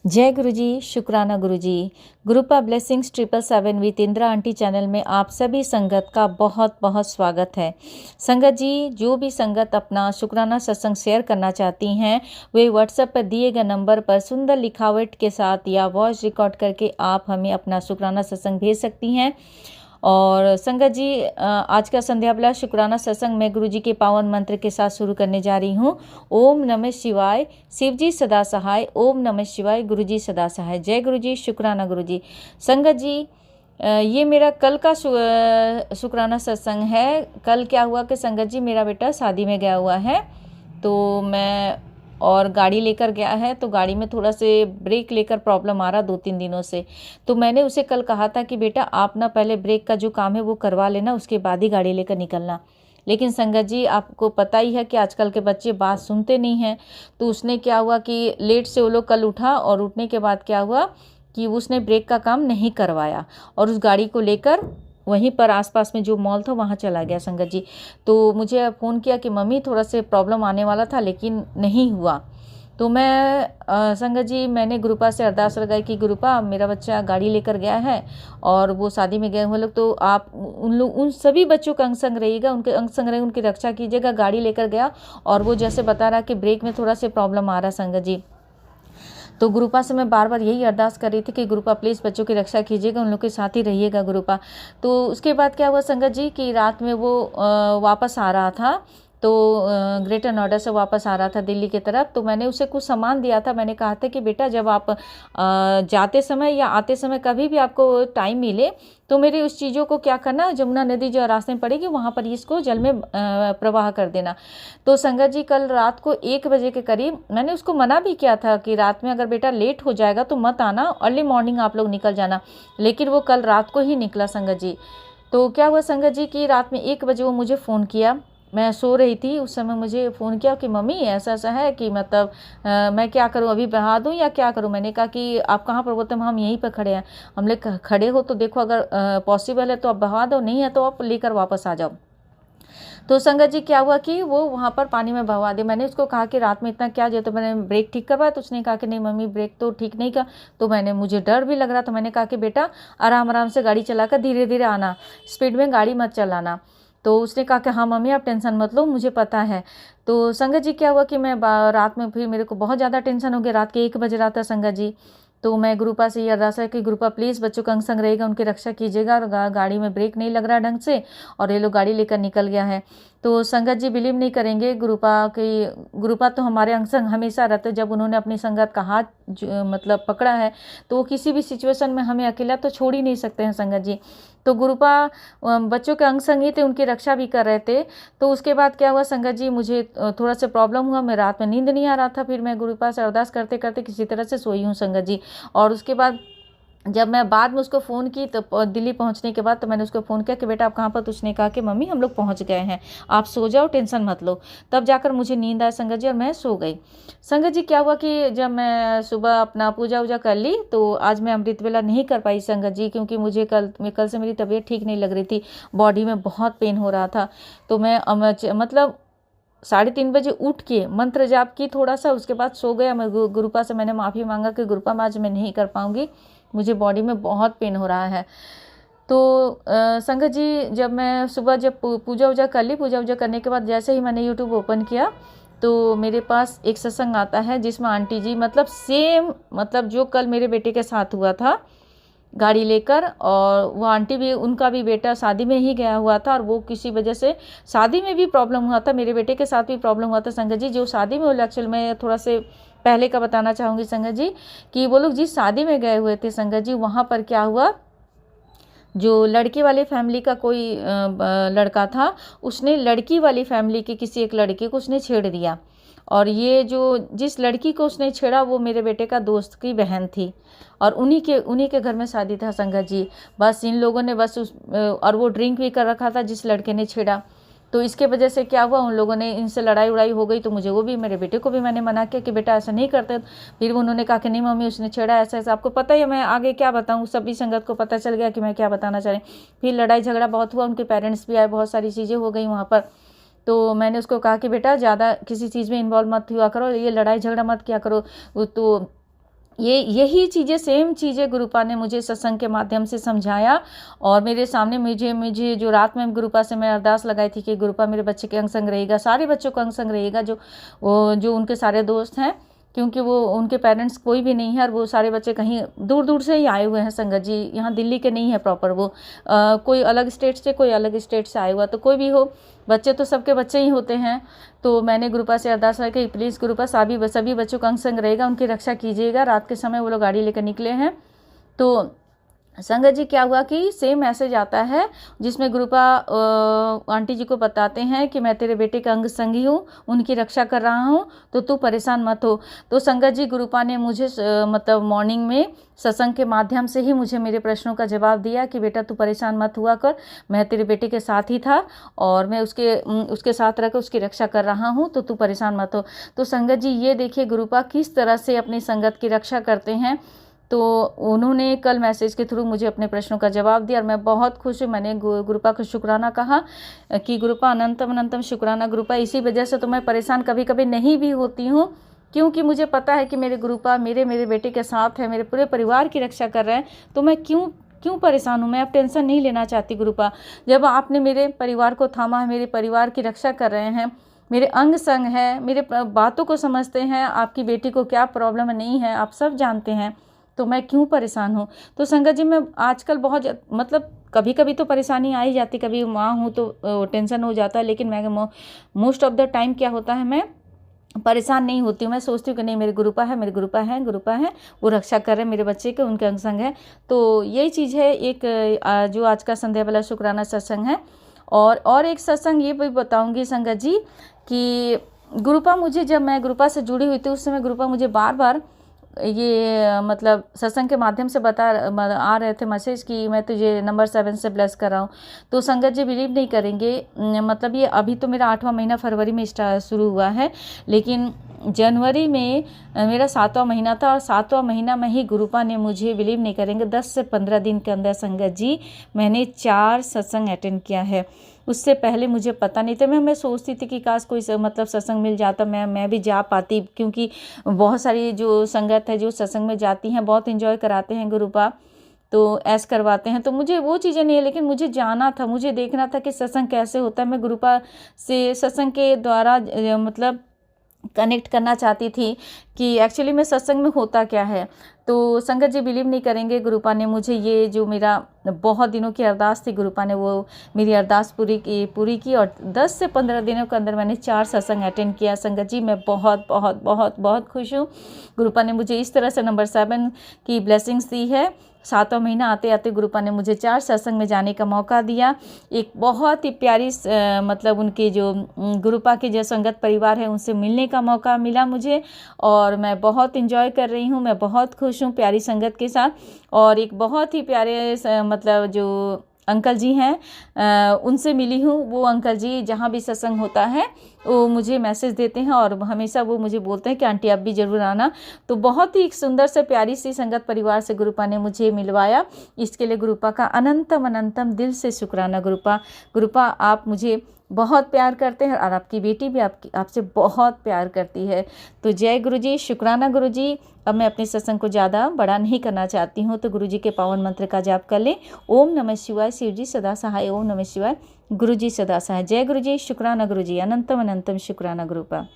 जय गुरु जी, शुक्राना गुरु जी। ग्रुपा blessings 777 with Indira aunty channel में आप सभी संगत का बहुत बहुत स्वागत है। संगत जी, जो भी संगत अपना शुक्राना सत्संग शेयर करना चाहती हैं वे व्हाट्सएप पर दिए गए नंबर पर सुंदर लिखावट के साथ या वॉइस रिकॉर्ड करके आप हमें अपना शुक्राना सत्संग भेज सकती हैं। और संगत जी, आज का संध्या बेला शुक्राना सत्संग में गुरु जी के पावन मंत्र के साथ शुरू करने जा रही हूँ। ओम नमः शिवाय, शिव जी सदा सहाय। ओम नमः शिवाय, गुरु जी सदा सहाय। जय गुरु जी, शुक्राना गुरु जी। संगत जी, ये मेरा कल का शुक्राना सत्संग है। कल क्या हुआ कि संगत जी, मेरा बेटा शादी में गया हुआ है, तो मैं और गाड़ी लेकर गया है, तो गाड़ी में थोड़ा से ब्रेक लेकर प्रॉब्लम आ रहा 2-3 दिनों से। तो मैंने उसे कल कहा था कि बेटा आप ना पहले ब्रेक का जो काम है वो करवा लेना, उसके बाद ही गाड़ी लेकर निकलना। लेकिन संगत जी, आपको पता ही है कि आजकल के बच्चे बात सुनते नहीं हैं। तो उसने क्या हुआ कि लेट से वो लोग कल उठा, और उठने के बाद क्या हुआ कि उसने ब्रेक का काम नहीं करवाया और उस गाड़ी को लेकर वहीं पर आसपास में जो मॉल था वहाँ चला गया संगत जी। तो मुझे फ़ोन किया कि मम्मी थोड़ा से प्रॉब्लम आने वाला था लेकिन नहीं हुआ। तो मैं संगत जी, मैंने गुरुपा से अरदास लगाई कि गुरुपा, मेरा बच्चा गाड़ी लेकर गया है और वो शादी में गए हुए लोग, तो आप उन सभी बच्चों का अंग संग रहिएगा, उनके अंग संग रहे, उनकी रक्षा कीजिएगा। गाड़ी लेकर गया और वो जैसे बता रहा कि ब्रेक में थोड़ा से प्रॉब्लम आ रहा संगत जी। तो गुरुपा से मैं बार बार यही अरदास कर रही थी कि गुरुपा प्लीज़ बच्चों की रक्षा कीजिएगा, उन लोग के साथ ही रहिएगा गुरुपा। तो उसके बाद क्या हुआ संगत जी कि रात में वो वापस आ रहा था, तो ग्रेटर नोएडा से वापस आ रहा था दिल्ली की तरफ। तो मैंने उसे कुछ सामान दिया था। मैंने कहा था कि बेटा जब आप जाते समय या आते समय कभी भी आपको टाइम मिले तो मेरी उस चीज़ों को क्या करना, जमुना नदी जो रास्ते में पड़ेगी वहाँ पर इसको जल में प्रवाह कर देना। तो संगत जी, कल रात को 1 बजे के करीब मैंने उसको मना भी किया था कि रात में अगर बेटा लेट हो जाएगा तो मत आना, अर्ली मॉर्निंग आप लोग निकल जाना। लेकिन वो कल रात को ही निकला संगत जी। तो क्या हुआ संगत जी कि रात में 1 बजे वो मुझे फ़ोन किया। मैं सो रही थी उस समय, मुझे फ़ोन किया कि मम्मी ऐसा ऐसा है कि मतलब मैं क्या करूं, अभी बहा दूं या क्या करूं। मैंने कहा कि आप कहाँ पर? बोलते हम यहीं पर खड़े हैं। हमने खड़े हो तो देखो, अगर पॉसिबल है तो आप बहा दो, नहीं है तो आप लेकर वापस आ जाओ। तो संगत जी, क्या हुआ कि वो वहाँ पर पानी में बहवा दे। मैंने उसको कहा कि रात में इतना क्या जो, तो मैंने ब्रेक ठीक करवाया। तो उसने कहा कि नहीं मम्मी, ब्रेक तो ठीक नहीं का। तो मुझे डर भी लग रहा, तो मैंने कहा कि बेटा आराम आराम से गाड़ी चलाकर धीरे धीरे आना, स्पीड में गाड़ी मत चलाना। तो उसने कहा कि हाँ मम्मी आप टेंशन मत लो, मुझे पता है। तो संगत जी, क्या हुआ कि मैं रात में फिर मेरे को बहुत ज़्यादा टेंशन हो गया। रात के 1 बज रहा था संगत जी। तो मैं गुरुपा से ये अरदास है कि गुरुपा प्लीज़ बच्चों का अंग संग रहेगा, उनकी रक्षा कीजिएगा। और गाड़ी में ब्रेक नहीं लग रहा ढंग से और ये लोग गाड़ी लेकर निकल गया है। तो संगत जी, बिलीव नहीं करेंगे, गुरुपा तो हमारे अंग संग हमेशा रहते। जब उन्होंने अपनी संगत का हाथ मतलब पकड़ा है तो वो किसी भी सिचुएशन में हमें अकेला तो छोड़ ही नहीं सकते हैं संगत जी। तो गुरुपा बच्चों के अंग संग ही थे, उनकी रक्षा भी कर रहे थे। तो उसके बाद क्या हुआ संगत जी, मुझे थोड़ा सा प्रॉब्लम हुआ, मैं रात में नींद नहीं आ रहा था। फिर मैं गुरुपा से अरदास करते करते किसी तरह से सोई हूँ संगत जी। और उसके बाद जब मैं बाद में उसको फ़ोन की तो दिल्ली पहुंचने के बाद तो मैंने उसको फ़ोन किया कि बेटा आप कहाँ पर? तो उसने कहा कि मम्मी हम लोग पहुंच गए हैं, आप सो जाओ, टेंशन मत लो। तब जाकर मुझे नींद आया संगत जी और मैं सो गई। संगत जी, क्या हुआ कि जब मैं सुबह अपना पूजा वूजा कर ली तो आज मैं अमृत वेला नहीं कर पाई संगत जी, क्योंकि मुझे कल से मेरी तबीयत ठीक नहीं लग रही थी, बॉडी में बहुत पेन हो रहा था। तो मैं मतलब 3:30 बजे उठ के मंत्र जाप की थोड़ा सा, उसके बाद सो गया। मैं गुरुपा से मैंने माफ़ी मांगा कि गुरुपा आज मैं नहीं कर पाऊँगी, मुझे बॉडी में बहुत पेन हो रहा है। तो संगत जी, जब मैं सुबह जब पूजा वूजा कर ली, पूजा वूजा करने के बाद जैसे ही मैंने यूट्यूब ओपन किया तो मेरे पास एक सत्संग आता है जिसमें आंटी जी मतलब सेम मतलब जो कल मेरे बेटे के साथ हुआ था गाड़ी लेकर, और वो आंटी भी, उनका भी बेटा शादी में ही गया हुआ था और वो किसी वजह से शादी में भी प्रॉब्लम हुआ था, मेरे बेटे के साथ भी प्रॉब्लम हुआ था संगत जी। जो शादी में हुआ, एक्चुअल में थोड़ा से पहले का बताना चाहूँगी संगत जी कि वो लोग जिस शादी में गए हुए थे संगत जी, वहाँ पर क्या हुआ, जो लड़की वाली फैमिली का कोई लड़का था, उसने लड़की वाली फैमिली के किसी एक लड़के को उसने छेड़ दिया। और ये जो जिस लड़की को उसने छेड़ा वो मेरे बेटे का दोस्त की बहन थी, और उन्हीं के घर में शादी था संगत जी। बस इन लोगों ने बस और वो ड्रिंक भी कर रखा था जिस लड़के ने छेड़ा। तो इसके वजह से क्या हुआ, उन लोगों ने, इनसे लड़ाई उड़ाई हो गई। तो मुझे वो भी, मेरे बेटे को भी मैंने मना किया कि बेटा ऐसा नहीं करते। फिर उन्होंने कहा कि नहीं मम्मी उसने छेड़ा, ऐसा ऐसा। आपको पता ही है, मैं आगे क्या बताऊँ, सभी संगत को पता चल गया कि मैं क्या बताना चाह रही। फिर लड़ाई झगड़ा बहुत हुआ, उनके पेरेंट्स भी आए, बहुत सारी चीज़ें हो गई वहाँ पर। तो मैंने उसको कहा कि बेटा ज़्यादा किसी चीज़ में इन्वॉल्व मत हुआ करो, ये लड़ाई झगड़ा मत किया करो। तो यही चीज़ें, सेम चीज़ें गुरुपा ने मुझे सत्संग के माध्यम से समझाया। और मेरे सामने मुझे जो रात में गुरुपा से मैं अरदास लगाई थी कि गुरुपा मेरे बच्चे के अंग संग रहेगा, सारे बच्चों का अंग संग रहेगा, जो उनके सारे दोस्त हैं, क्योंकि वो उनके पेरेंट्स कोई भी नहीं है और वो सारे बच्चे कहीं दूर दूर से ही आए हुए हैं संगत जी, यहाँ दिल्ली के नहीं है प्रॉपर, वो कोई अलग स्टेट से, कोई अलग स्टेट से आया हुआ। तो कोई भी हो, बच्चे तो सबके बच्चे ही होते हैं। तो मैंने गुरुपा से अरदास लगाई कि प्लीज़ गुरुपा सभी बच्चों का अंग संग रहेगा, उनकी रक्षा कीजिएगा। रात के समय वो लोग गाड़ी लेकर निकले हैं। तो संगत जी क्या हुआ कि सेम मैसेज आता है जिसमें गुरुपा आंटी जी को बताते हैं कि मैं तेरे बेटे का अंग संगी हूँ, उनकी रक्षा कर रहा हूँ, तो तू परेशान मत हो। तो संगत जी गुरुपा ने मुझे मतलब मॉर्निंग में सत्संग के माध्यम से ही मुझे मेरे प्रश्नों का जवाब दिया कि बेटा तू परेशान मत हुआ कर, मैं तेरे बेटे के साथ ही था और मैं उसके साथ रहकर उसकी रक्षा कर रहा हूँ, तो तू परेशान मत हो। तो संगत जी ये देखिए गुरुपा किस तरह से अपनी संगत की रक्षा करते हैं। तो उन्होंने कल मैसेज के थ्रू मुझे अपने प्रश्नों का जवाब दिया और मैं बहुत खुश हूँ। मैंने गुरुपा को शुक्राना कहा कि गुरुपा अनंतम अनंतम शुक्राना गुरुपा, इसी वजह से तो मैं परेशान कभी कभी नहीं भी होती हूँ, क्योंकि मुझे पता है कि मेरे गुरुपा मेरे बेटे के साथ है, मेरे पूरे परिवार की रक्षा कर रहे हैं। तो मैं क्यों परेशान हूँ, मैं अब टेंशन नहीं लेना चाहती गुरुपा। जब आपने मेरे परिवार को थामा है, मेरे परिवार की रक्षा कर रहे हैं, मेरे अंग संग है, मेरे बातों को समझते हैं, आपकी बेटी को क्या प्रॉब्लम नहीं है आप सब जानते हैं, तो मैं क्यों परेशान हूँ। तो संगत जी मैं आजकल बहुत मतलब कभी कभी तो परेशानी आ ही जाती, कभी माँ हूँ तो टेंशन हो जाता है, लेकिन मैं मोस्ट ऑफ द टाइम क्या होता है मैं परेशान नहीं होती हूँ। मैं सोचती हूँ कि नहीं मेरे गुरुपा है, वो रक्षा कर रहे हैं मेरे बच्चे के, उनके अंग संग है। तो यही चीज़ है एक जो आज का संध्या वाला शुक्राना सत्संग है। और एक सत्संग ये भी बताऊँगी संगत जी कि गुरुपा मुझे, जब मैं गुरुपा से जुड़ी हुई थी उस समय गुरुपा मुझे बार बार ये मतलब सत्संग के माध्यम से आ रहे थे मैसेज कि मैं तुझे नंबर 7 से ब्लेस कर रहा हूँ। तो संगत जी बिलीव नहीं करेंगे, मतलब ये अभी तो मेरा 8वां महीना फरवरी में शुरू हुआ है, लेकिन जनवरी में मेरा 7वां महीना था और 7वां महीना में ही गुरुपा ने मुझे, बिलीव नहीं करेंगे, 10 से 15 दिन के अंदर संगत जी मैंने 4 सत्संग अटेंड किया है। उससे पहले मुझे पता नहीं था। मैं सोचती थी कि काश कोई मतलब सत्संग मिल जाता, मैं भी जा पाती, क्योंकि बहुत सारी जो संगत है जो सत्संग में जाती हैं बहुत एंजॉय कराते हैं गुरुपा, तो ऐसे करवाते हैं। तो मुझे वो चीज़ें नहीं है, लेकिन मुझे जाना था, मुझे देखना था कि सत्संग कैसे होता है। मैं गुरुपा से सत्संग के द्वारा मतलब कनेक्ट करना चाहती थी कि एक्चुअली में सत्संग में होता क्या है। तो संगत जी बिलीव नहीं करेंगे, गुरुपा ने मुझे ये जो मेरा बहुत दिनों की अरदास थी, गुरुपा ने वो मेरी अरदास पूरी की और 10 से 15 दिनों के अंदर मैंने 4 सत्संग अटेंड किया। संगत जी मैं बहुत बहुत बहुत बहुत खुश हूँ। गुरुपा ने मुझे इस तरह से नंबर 7 की ब्लेसिंग्स दी है। 7वां महीना आते आते गुरुपा ने मुझे 4 सत्संग में जाने का मौका दिया। एक बहुत ही प्यारी मतलब उनके जो गुरुपा के जो संगत परिवार है उनसे मिलने का मौका मिला मुझे, और मैं बहुत एंजॉय कर रही हूँ। मैं बहुत खुश हूँ प्यारी संगत के साथ। और एक बहुत ही प्यारे मतलब जो अंकल जी हैं उनसे मिली हूँ। वो अंकल जी जहाँ भी सत्संग होता है वो मुझे मैसेज देते हैं और हमेशा वो मुझे बोलते हैं कि आंटी आप भी ज़रूर आना। तो बहुत ही एक सुंदर से प्यारी सी संगत परिवार से गुरुपा ने मुझे मिलवाया। इसके लिए गुरुपा का अनंतम अनंतम दिल से शुक्राना। गुरुपा आप मुझे बहुत प्यार करते हैं और आपकी बेटी भी आपसे बहुत प्यार करती है। तो जय गुरुजी, शुक्राना गुरुजी। अब मैं अपने सत्संग को ज़्यादा बड़ा नहीं करना चाहती हूँ, तो गुरुजी के पावन मंत्र का जाप कर लें। ओम नमः शिवाय, शिव जी सदा सहाय। ओम नमः शिवाय, गुरुजी सदा सहाय। जय गुरुजी, शुक्राना गुरुजी, अनंतम अनंतम शुक्राना गुरुपा।